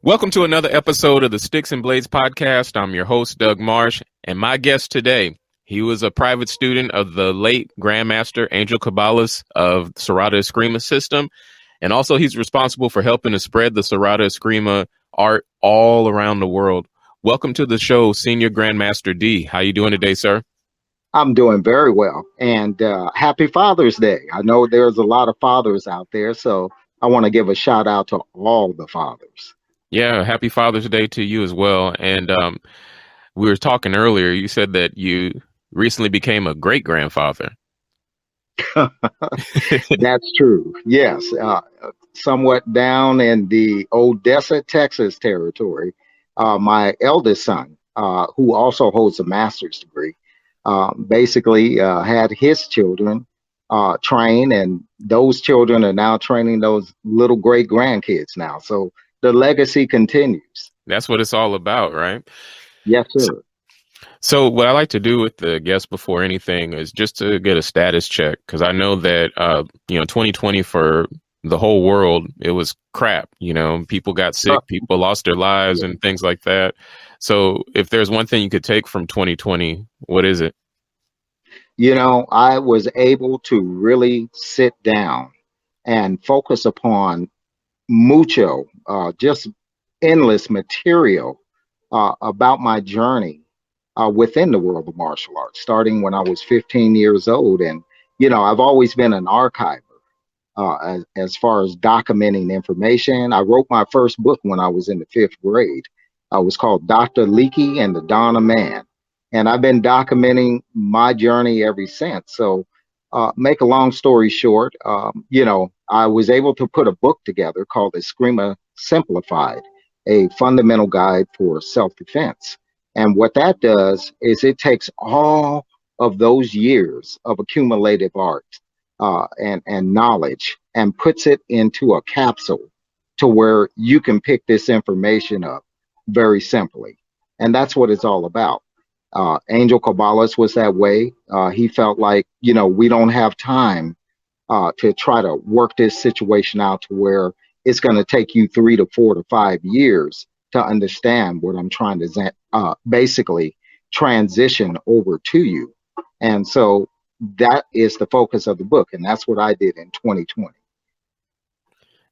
Welcome to another episode of the Sticks and Blades podcast. I'm your host, Doug Marsh, and my guest today, he was a private student of the late Grandmaster Angel Cabalis of Serrata Escrima system, and also he's responsible for helping to spread the Serrata Escrima art all around the world. Welcome to the show, Senior Grandmaster D. How you doing today, sir? I'm doing very well, and happy Father's Day. I know there's a lot of fathers out there, so I want to give a shout out to all the fathers. Yeah, happy Father's Day to you as well. And we were talking earlier, you said that you recently became a great-grandfather. That's true. Yes, somewhat down in the Odessa, Texas territory. My eldest son, who also holds a master's degree, basically had his children train, and those children are now training those little great grandkids now. So the legacy continues. That's what it's all about, right? Yes, sir. So what I like to do with the guests before anything is just to get a status check, because I know that 2020 for the whole world, it was crap. People got sick, people lost their lives and things like that. So if there's one thing you could take from 2020, what is it? I was able to really sit down and focus upon mucho, just endless material about my journey within the world of martial arts, starting when I was 15 years old. And, I've always been an archiver as far as documenting information. I wrote my first book when I was in the 5th grade. It was called Dr. Leakey and the Dawn of Man. And I've been documenting my journey ever since. So make a long story short, I was able to put a book together called Escrima Simplified, a fundamental guide for self-defense. And what that does is it takes all of those years of accumulative art and knowledge and puts it into a capsule to where you can pick this information up very simply. And that's what it's all about. Angel Cabalis was that way. He felt like, we don't have time to try to work this situation out to where it's going to take you 3 to 4 to 5 years to understand what I'm trying to basically transition over to you. And so that is the focus of the book. And that's what I did in 2020.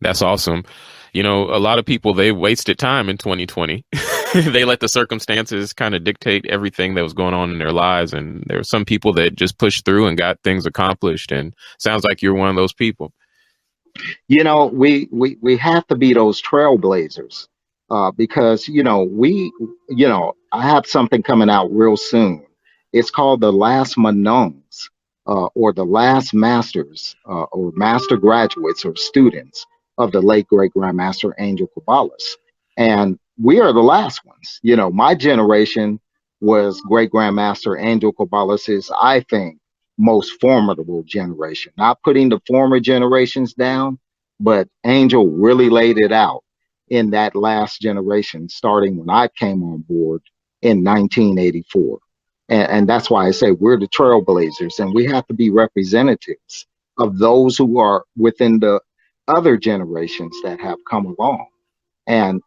That's awesome. A lot of people, they wasted time in 2020. They let the circumstances kind of dictate everything that was going on in their lives. And there were some people that just pushed through and got things accomplished. And sounds like you're one of those people. We have to be those trailblazers because, I have something coming out real soon. It's called The Last Manons or The Last Masters or Master Graduates or Students of the late great Grandmaster Angel Cabalis. And we are the last ones. My generation was great Grandmaster Angel Cabalis's, I think, most formidable generation. Not putting the former generations down, but Angel really laid it out in that last generation, starting when I came on board in 1984. And that's why I say we're the trailblazers, and we have to be representatives of those who are within the other generations that have come along. And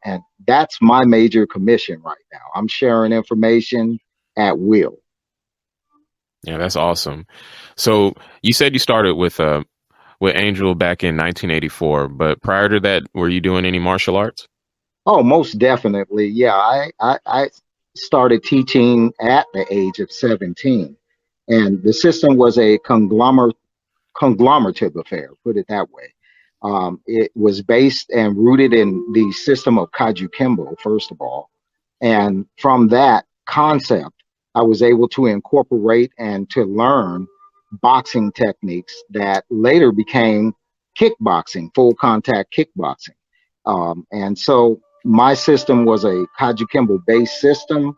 that's my major commission right now. I'm sharing information at will. Yeah, that's awesome. So you said you started with Angel back in 1984, but prior to that, were you doing any martial arts? Oh, most definitely. Yeah, I started teaching at the age of 17, and the system was a conglomerative affair, put it that way. It was based and rooted in the system of Kajukembo, first of all. And from that concept, I was able to incorporate and to learn boxing techniques that later became kickboxing, full contact kickboxing. And so my system was a Kajukembo based system,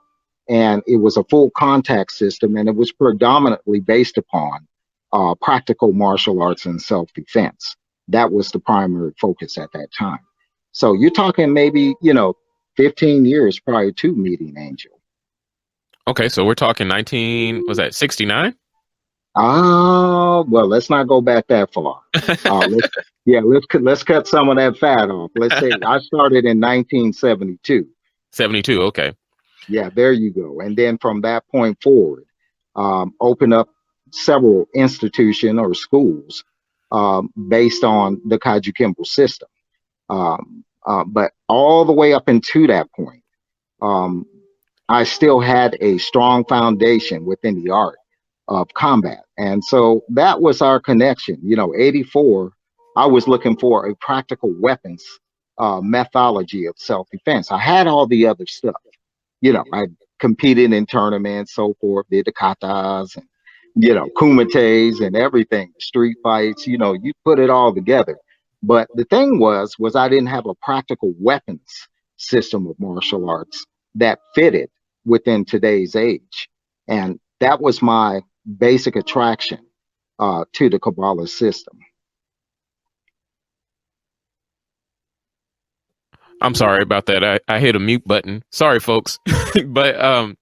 and it was a full contact system, and it was predominantly based upon practical martial arts and self-defense. That was the primary focus at that time. So you're talking maybe, 15 years prior to meeting Angel. Okay, so we're talking 69? Well, let's not go back that far. Yeah, let's cut some of that fat off. Let's say I started in 1972. 72. Okay. Yeah, there you go. And then from that point forward, open up several institution or schools based on the Kaiju Kimball system. But all the way up into that point, um, I still had a strong foundation within the art of combat. And so that was our connection. 84, I was looking for a practical weapons methodology of self defense. I had all the other stuff. I competed in tournaments, so forth, did the katas and, kumites and everything, street fights, you put it all together. But the thing was I didn't have a practical weapons system of martial arts that fitted within today's age. And that was my basic attraction to the Cabales system. I'm sorry about that. I hit a mute button. Sorry, folks. But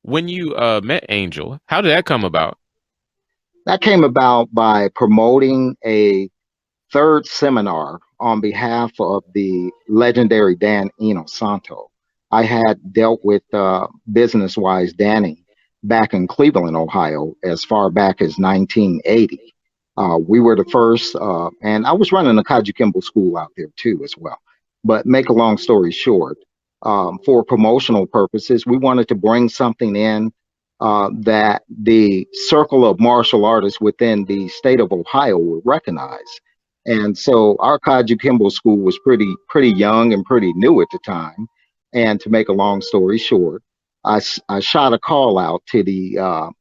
when you met Angel, how did that come about? That came about by promoting a third seminar on behalf of the legendary Dan Inosanto. I had dealt with business wise Danny back in Cleveland, Ohio, as far back as 1980. We were the first, and I was running a Kaiju Kimball school out there too, as well. But make a long story short, for promotional purposes, we wanted to bring something in that the circle of martial artists within the state of Ohio would recognize. And so our Kaiju Kimball school was pretty young and pretty new at the time. And to make a long story short, I shot a call out to the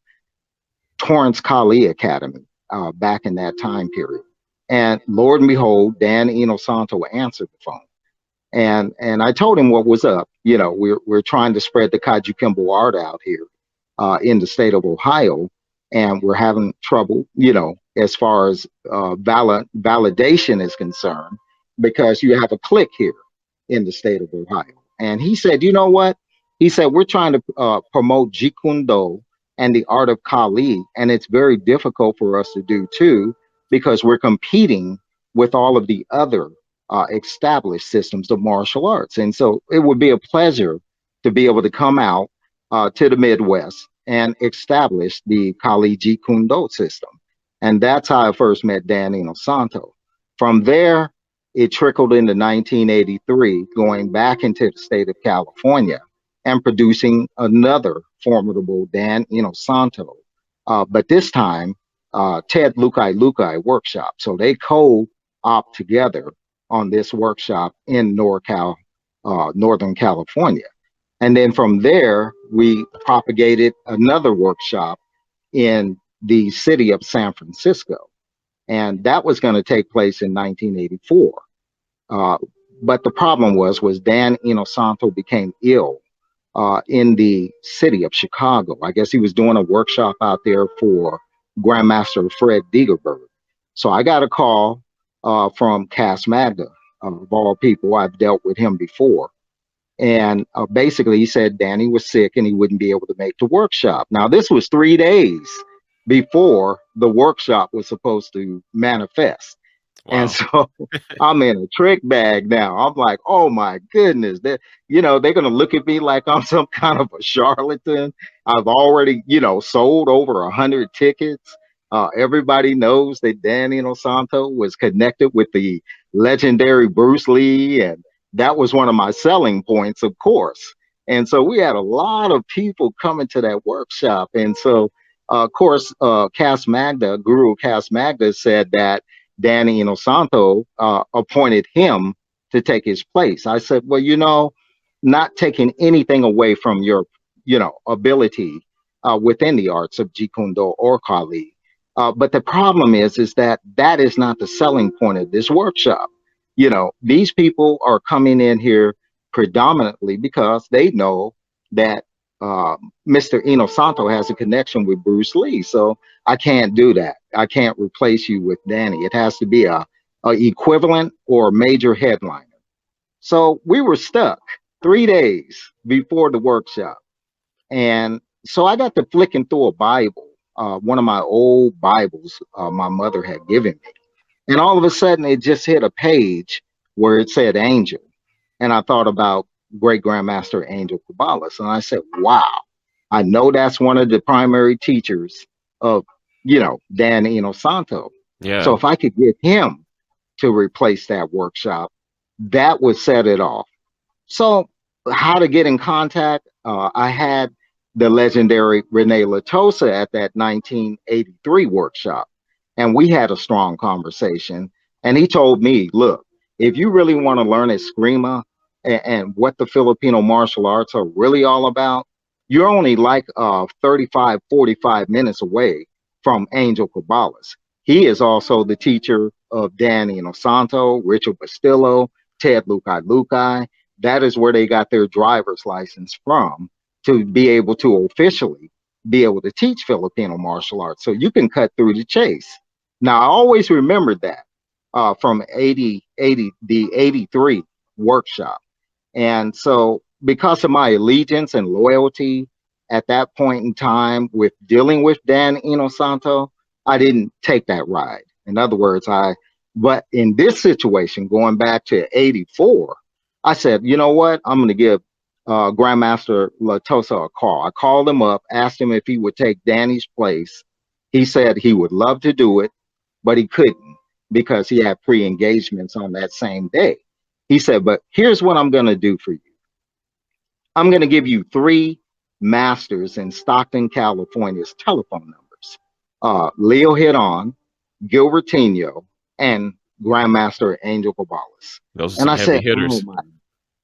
Torrance Kali Academy back in that time period. And Lord and behold, Dan Inosanto answered the phone. And I told him what was up. We're trying to spread the Kaiju Kimball art out here in the state of Ohio, and we're having trouble, as far as validation is concerned, because you have a clique here in the state of Ohio. And he said, you know what? He said, we're trying to promote Jeet Kune Do and the art of Kali, and it's very difficult for us to do too, because we're competing with all of the other established systems of martial arts. And so it would be a pleasure to be able to come out to the Midwest and establish the Kali Jeet Kune Do system. And that's how I first met Dan Inosanto. From there, it trickled into 1983, going back into the state of California and producing another formidable Dan Inosanto. But this time, Ted Lucaylucay workshop. So they co-op together on this workshop in NorCal, Northern California. And then from there, we propagated another workshop in the city of San Francisco. And that was going to take place in 1984. But the problem was Dan Inosanto became ill in the city of Chicago. I guess he was doing a workshop out there for Grandmaster Fred Gilbert. So I got a call from Cass Magda, of all people. I've dealt with him before. And basically, he said Danny was sick and he wouldn't be able to make the workshop. Now, this was 3 days before the workshop was supposed to manifest. Wow. And so I'm in a trick bag now. I'm like, oh my goodness, they're going to look at me like I'm some kind of a charlatan. I've already, sold over 100 tickets. Everybody knows that Dan Inosanto was connected with the legendary Bruce Lee, and that was one of my selling points, of course. And so we had a lot of people coming to that workshop. And so, of course, Cass Magda, Guru Cass Magda, said that Danny Inosanto appointed him to take his place. I said, well, not taking anything away from your, ability within the arts of Jeet Kune Do or Kali. But the problem is that is not the selling point of this workshop. These people are coming in here predominantly because they know that Mr. Inosanto has a connection with Bruce Lee. So I can't do that. I can't replace you with Danny. It has to be a equivalent or major headliner. So we were stuck 3 days before the workshop. And so I got to flicking through a Bible, one of my old Bibles my mother had given me. And all of a sudden, it just hit a page where it said Angel. And I thought about great Grandmaster Angel Cabales. And I said, wow, I know that's one of the primary teachers of, Dan Inosanto. So Yeah. if I could get him to replace that workshop, that would set it off. So, how to get in contact? I had the legendary Rene Latosa at that 1983 workshop, and we had a strong conversation. And he told me, look, if you really want to learn Escrima and what the Filipino martial arts are really all about, you're only like 35, 45 minutes away from Angel Cabalis. He is also the teacher of Dan Inosanto, Richard Bustillo, Ted Lucaylucay. That is where they got their driver's license from, to be able to officially be able to teach Filipino martial arts. So you can cut through the chase. Now, I always remembered that from the 83 workshop. And so because of my allegiance and loyalty at that point in time with dealing with Dan Inosanto, I didn't take that ride. In other words, but in this situation, going back to 84, I said, you know what? I'm going to give Grandmaster Latosa a call. I called him up, asked him if he would take Danny's place. He said he would love to do it, but he couldn't because he had pre-engagements on that same day. He said, but here's what I'm going to do for you. I'm going to give you 3 masters in Stockton, California's telephone numbers. Leo Hidon, Gilbert Tenio, and Grandmaster Angel Cabalis. Those are And some I heavy said, hitters.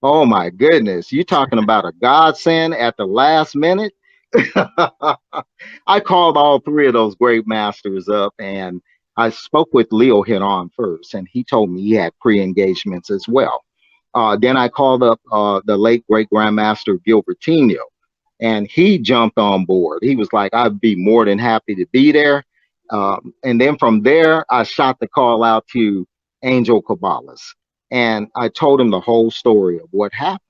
oh my goodness, you talking about a godsend at the last minute? I called all 3 of those great masters up, and I spoke with Leo Hidon first, and he told me he had pre-engagements as well. Then I called up the late great Grandmaster Gilbert Tenio, and he jumped on board. He was like, I'd be more than happy to be there. And then from there, I shot the call out to Angel Cabalis, and I told him the whole story of what happened.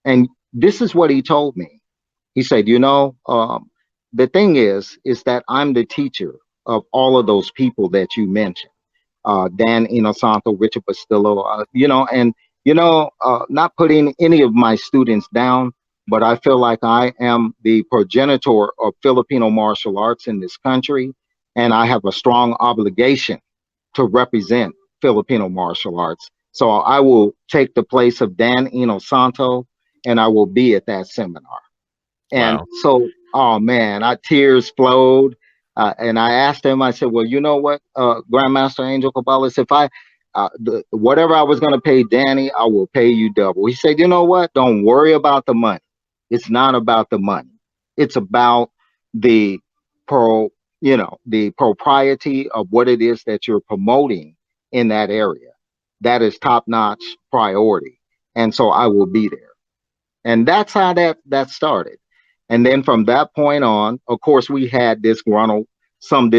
And this is what he told me. He said, the thing is that I'm the teacher of all of those people that you mentioned. Dan Inosanto, Richard Bustillo, not putting any of my students down, but I feel like I am the progenitor of Filipino martial arts in this country, and I have a strong obligation to represent Filipino martial arts. So I will take the place of Dan Inosanto, and I will be at that seminar. And Wow. so, oh man, tears flowed. And I asked him, I said, well, you know what, Grandmaster Angel Cabalis, if whatever I was going to pay Danny, I will pay you double. He said, you know what? Don't worry about the money. It's not about the money. It's about the the propriety of what it is that you're promoting in that area. That is top-notch priority. And so I will be there. And that's how that started. And then from that point on, of course, we had some